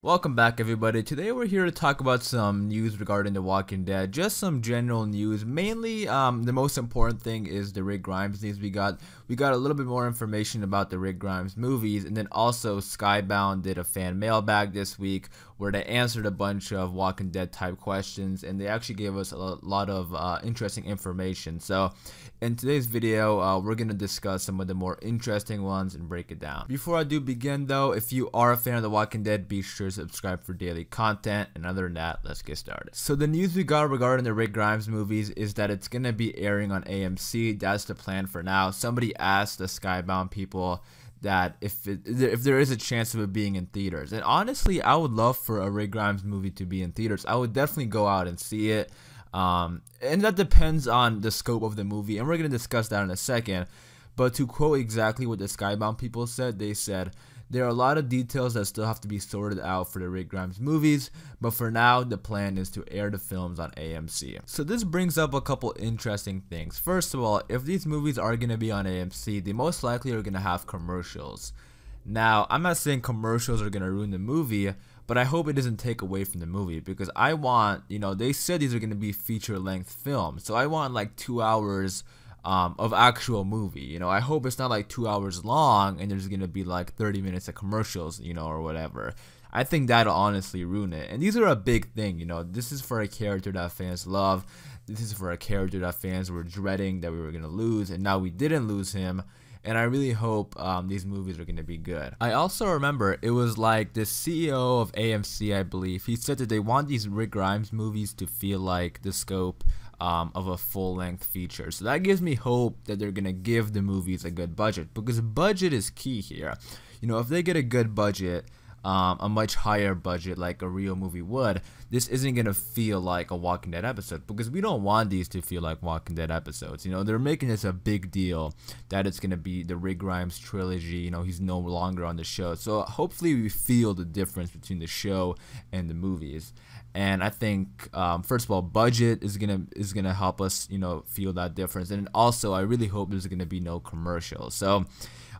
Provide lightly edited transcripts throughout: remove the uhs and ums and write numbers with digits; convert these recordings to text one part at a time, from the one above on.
Welcome back, everybody. Today we're here to talk about some news regarding The Walking Dead. Just some general news. Mainly, the most important thing is the Rick Grimes news. We got a little bit more information about the Rick Grimes movies, and then also Skybound did a fan mailbag this week where they answered a bunch of Walking Dead type questions, and they actually gave us a lot of interesting information. So, in today's video, we're gonna discuss some of the more interesting ones and break it down. Before I do begin, though, if you are a fan of The Walking Dead, be sure to subscribe for daily content, and other than that, let's get started. So the news we got regarding the Rick Grimes movies is that it's gonna be airing on AMC. That's the plan for now. Somebody asked the Skybound people that if there is a chance of it being in theaters, and honestly, I would love for a Rick Grimes movie to be in theaters. I would definitely go out and see it, and that depends on the scope of the movie, and we're gonna discuss that in a second. But to quote exactly what the Skybound people said, they said, "There are a lot of details that still have to be sorted out for the Rick Grimes movies, but for now, the plan is to air the films on AMC." So this brings up a couple interesting things. First of all, if these movies are going to be on AMC, they most likely are going to have commercials. Now, I'm not saying commercials are going to ruin the movie, but I hope it doesn't take away from the movie, because I want, they said these are going to be feature-length films, so I want like 2 hours of actual movie. I hope it's not like 2 hours long and there's gonna be like 30 minutes of commercials, or whatever. I think that'll honestly ruin it. And these are a big thing. This is for a character that fans love. This is for a character that fans were dreading that we were gonna lose, and now we didn't lose him. And I really hope these movies are going to be good. I also remember it was like the CEO of AMC, I believe, he said that they want these Rick Grimes movies to feel like the scope of a full-length feature. So that gives me hope that they're going to give the movies a good budget, because budget is key here. If they get a good budget, a much higher budget like a real movie would, this isn't gonna feel like a Walking Dead episode, because we don't want these to feel like Walking Dead episodes. They're making this a big deal that it's gonna be the Rick Grimes trilogy. He's no longer on the show, so hopefully we feel the difference between the show and the movies. And I think first of all, budget is gonna help us feel that difference, and also I really hope there's gonna be no commercials. So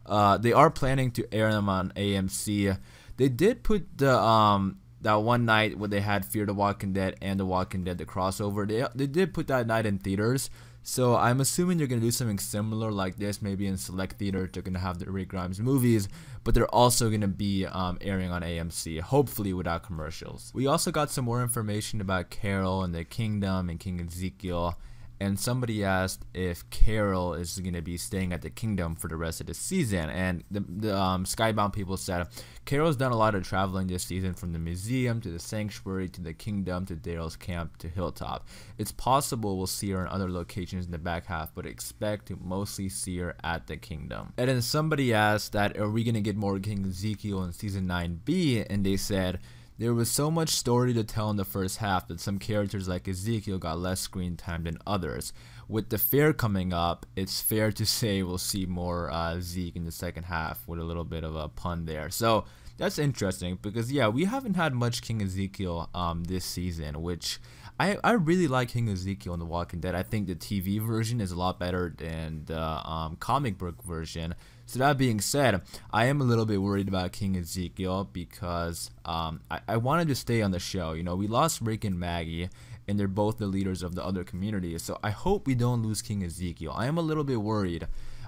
they are planning to air them on AMC. They did put the that one night when they had Fear the Walking Dead and The Walking Dead, the crossover. They did put that night in theaters, so I'm assuming they're gonna do something similar like this. Maybe in select theaters they're gonna have the Rick Grimes movies, but they're also gonna be airing on AMC, hopefully without commercials. We also got some more information about Carol and the Kingdom and King Ezekiel. And somebody asked if Carol is going to be staying at the Kingdom for the rest of the season, and the Skybound people said Carol's done a lot of traveling this season, from the museum to the sanctuary to the Kingdom to Daryl's camp to Hilltop. It's possible we'll see her in other locations in the back half, but expect to mostly see her at the Kingdom. And then somebody asked that, are we going to get more King Ezekiel in season 9B? And they said, there was so much story to tell in the first half that some characters like Ezekiel got less screen time than others. With the fair coming up, it's fair to say we'll see more Zeke in the second half, with a little bit of a pun there. So that's interesting, because yeah, we haven't had much King Ezekiel this season, which I really like King Ezekiel in The Walking Dead. I think the TV version is a lot better than the comic book version. So that being said, I am a little bit worried about King Ezekiel, because I wanted to stay on the show. We lost Rick and Maggie, and they're both the leaders of the other communities. So I hope we don't lose King Ezekiel. I am a little bit worried.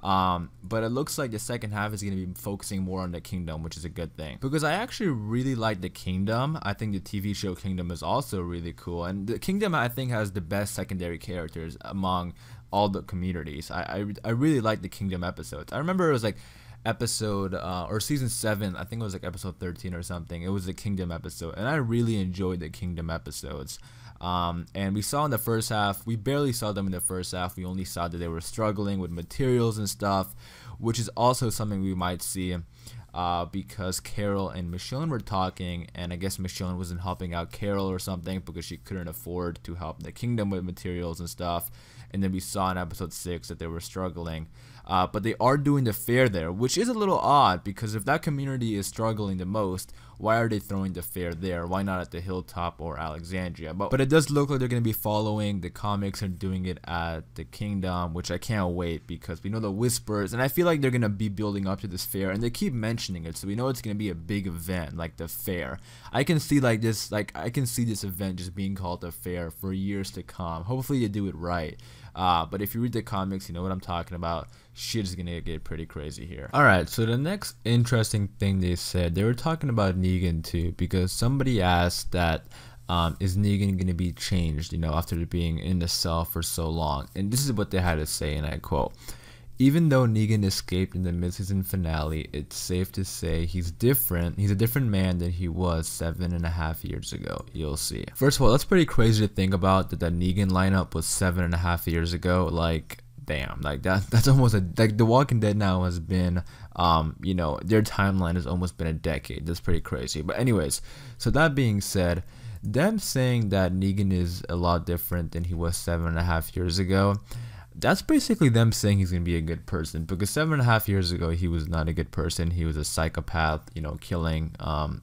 But it looks like the second half is going to be focusing more on the Kingdom, which is a good thing, because I actually really like the Kingdom. I think the TV show Kingdom is also really cool, and the Kingdom, I think, has the best secondary characters among all the communities. I really like the Kingdom episodes. I remember it was like episode or season 7, I think it was like episode 13 or something. It was the Kingdom episode, and I really enjoyed the Kingdom episodes. And we saw in the first half, we barely saw them in the first half. We only saw that they were struggling with materials and stuff, which is also something we might see because Carol and Michonne were talking, and I guess Michonne wasn't helping out Carol or something because she couldn't afford to help the Kingdom with materials and stuff. And then we saw in episode 6 that they were struggling. But they are doing the fair there, which is a little odd, because if that community is struggling the most, why are they throwing the fair there? Why not at the Hilltop or Alexandria? But it does look like they're going to be following the comics and doing it at the Kingdom, which I can't wait because we know the whispers, and I feel like they're going to be building up to this fair, and they keep mentioning it, so we know it's going to be a big event like the fair. I can see this event just being called the fair for years to come. Hopefully they do it right. But if you read the comics, you know what I'm talking about. Shit is gonna get pretty crazy here. Alright, so the next interesting thing they said, they were talking about Negan too, because somebody asked that is Negan gonna be changed, you know, after being in the cell for so long. And this is what they had to say, and I quote: "Even though Negan escaped in the mid-season finale, it's safe to say he's a different man than he was 7.5 years ago. You'll see." First of all, that's pretty crazy to think about, that Negan lineup was 7.5 years ago. Like, damn, like that's almost like The Walking Dead now has been, you know, their timeline has almost been a decade. That's pretty crazy. But anyways, so that being said, them saying that Negan is a lot different than he was 7.5 years ago, that's basically them saying he's going to be a good person, because 7.5 years ago he was not a good person. He was a psychopath, you know, killing,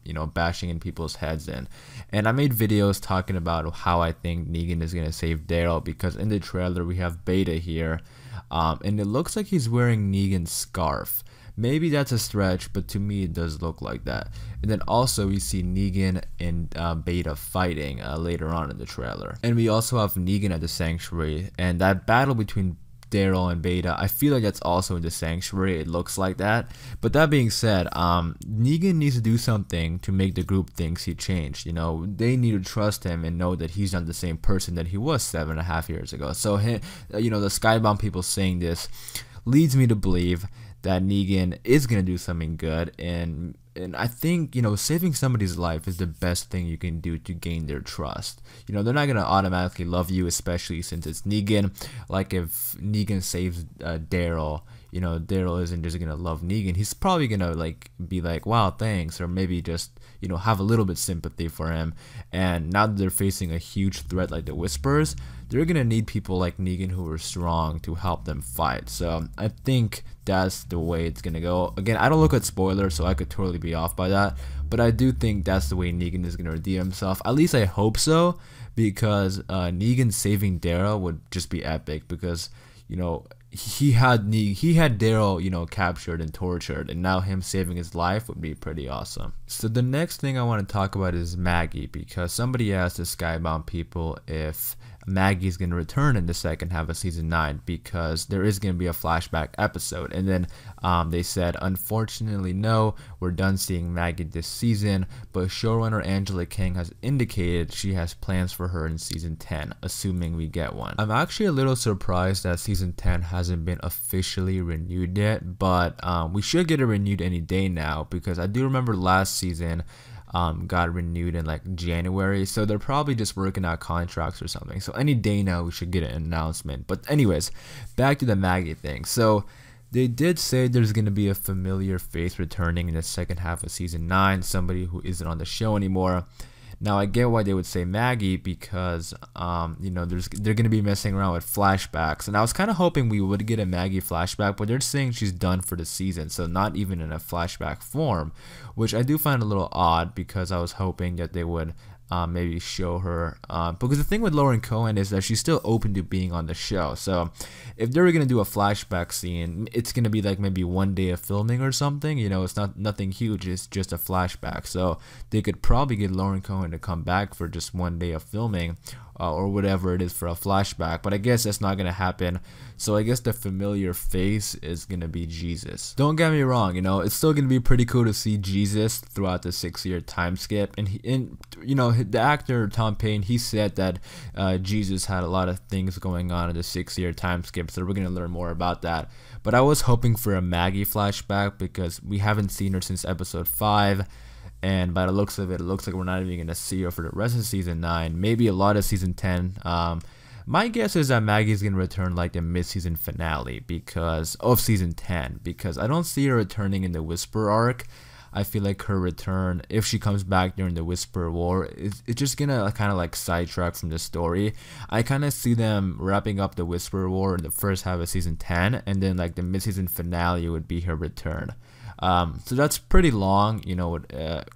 you know, bashing in people's heads in. And I made videos talking about how I think Negan is going to save Daryl, because in the trailer we have Beta here, and it looks like he's wearing Negan's scarf. Maybe that's a stretch, but to me it does look like that. And then also we see Negan and Beta fighting later on in the trailer. And we also have Negan at the Sanctuary, and that battle between Daryl and Beta, I feel like that's also in the Sanctuary. It looks like that. But that being said, Negan needs to do something to make the group thinks he changed. You know, they need to trust him and know that he's not the same person that he was 7.5 years ago. So, you know, the Skybound people saying this leads me to believe that Negan is going to do something good, and I think, you know, saving somebody's life is the best thing you can do to gain their trust. You know, they're not going to automatically love you, especially since it's Negan. Like, if Negan saves Daryl, you know, Daryl isn't just going to love Negan. He's probably going to, like, be like, wow, thanks, or maybe just, you know, have a little bit sympathy for him. And now that they're facing a huge threat like the Whispers, they're going to need people like Negan who are strong to help them fight. So I think that's the way it's going to go. Again, I don't look at spoilers, so I could totally be off by that. But I do think that's the way Negan is going to redeem himself. At least I hope so, because Negan saving Daryl would just be epic, because, you know, he had Daryl, you know, captured and tortured, and now him saving his life would be pretty awesome. So the next thing I want to talk about is Maggie, because somebody asked the Skybound people if Maggie's going to return in the second half of season 9, because there is going to be a flashback episode. And then they said, unfortunately, no, we're done seeing Maggie this season, but showrunner Angela King has indicated she has plans for her in season 10, assuming we get one. I'm actually a little surprised that season 10 hasn't been officially renewed yet, but we should get it renewed any day now, because I do remember last season got renewed in like January, so they're probably just working out contracts or something. So any day now we should get an announcement. But anyways, back to the Maggie thing. So they did say there's going to be a familiar face returning in the second half of season 9, somebody who isn't on the show anymore. Now I get why they would say Maggie, because you know, they're gonna be messing around with flashbacks, and I was kind of hoping we would get a Maggie flashback, but they're saying she's done for the season, so not even in a flashback form, which I do find a little odd, because I was hoping that they would maybe show her, because the thing with Lauren Cohen is that she's still open to being on the show. So if they were gonna do a flashback scene, it's gonna be like maybe one day of filming or something. You know, it's nothing huge, it's just a flashback. So they could probably get Lauren Cohen to come back for just one day of filming, or whatever it is for a flashback, but I guess that's not gonna happen. So I guess the familiar face is gonna be Jesus. Don't get me wrong, you know, it's still gonna be pretty cool to see Jesus throughout the 6-year time skip, and you know, the actor Tom Payne, he said that Jesus had a lot of things going on in the 6-year time skip, so we're gonna learn more about that. But I was hoping for a Maggie flashback, because we haven't seen her since episode 5. And by the looks of it, it looks like we're not even going to see her for the rest of season 9, maybe a lot of season 10. My guess is that Maggie's going to return like the mid-season finale of season 10, because I don't see her returning in the Whisper arc. I feel like her return, if she comes back during the Whisper War, it's just going to kind of like sidetrack from the story. I kind of see them wrapping up the Whisper War in the first half of season 10, and then like the mid-season finale would be her return. So that's pretty long, you know,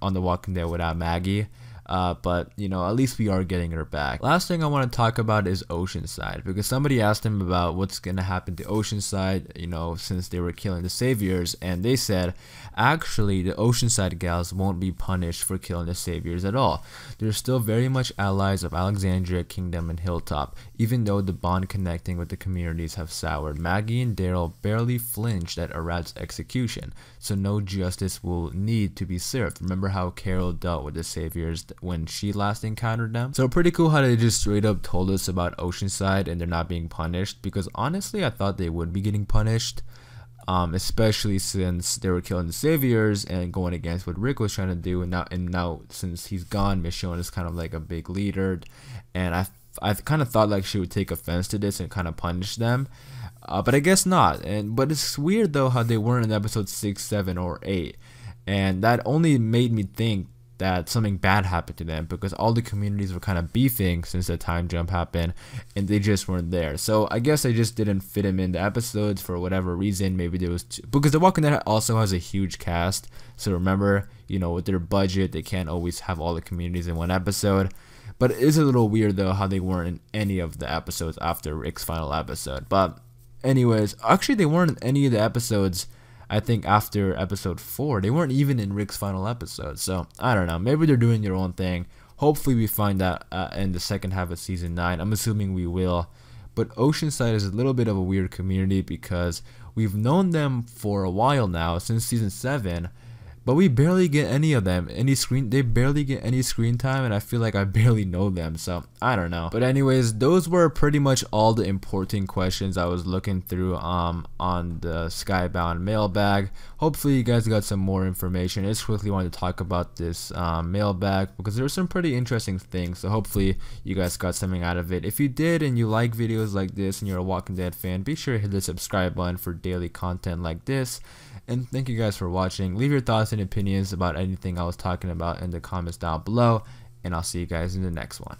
on The Walking Dead without Maggie. But you know, at least we are getting her back. Last thing I want to talk about is Oceanside, because somebody asked him about what's gonna happen to Oceanside, you know, since they were killing the saviors, and they said actually the Oceanside gals won't be punished for killing the saviors at all. They're still very much allies of Alexandria, Kingdom, and Hilltop, even though the bond connecting with the communities have soured. Maggie and Daryl barely flinched at Arad's execution, so no justice will need to be served. Remember how Carol dealt with the saviors when she last encountered them? So pretty cool how they just straight up told us about Oceanside and they're not being punished, because honestly I thought they would be getting punished, especially since they were killing the saviors and going against what Rick was trying to do, and now since he's gone, Michonne is kind of like a big leader, and I kind of thought like she would take offense to this and kind of punish them, but I guess not. But it's weird though how they weren't in episode 6, 7, or 8, and that only made me think that something bad happened to them, because all the communities were kind of beefing since the time jump happened and they just weren't there. So I guess I just didn't fit them in the episodes for whatever reason. Maybe there was because The Walking Dead also has a huge cast, so remember, you know, with their budget they can't always have all the communities in one episode. But it is a little weird though how they weren't in any of the episodes after Rick's final episode. But anyways, actually they weren't in any of the episodes, I think, after episode 4. They weren't even in Rick's final episode. So I don't know, maybe they're doing their own thing. Hopefully we find that in the second half of season 9. I'm assuming we will. But Oceanside is a little bit of a weird community because we've known them for a while now, since season 7, but we barely get any of them they barely get any screen time, and I feel like I barely know them, so I don't know. But anyways, those were pretty much all the important questions I was looking through on the Skybound mailbag. Hopefully you guys got some more information. I just quickly wanted to talk about this mailbag because there were some pretty interesting things, so hopefully you guys got something out of it. If you did and you like videos like this and you're a Walking Dead fan, be sure to hit the subscribe button for daily content like this. And thank you guys for watching. Leave your thoughts and opinions about anything I was talking about in the comments down below, and I'll see you guys in the next one.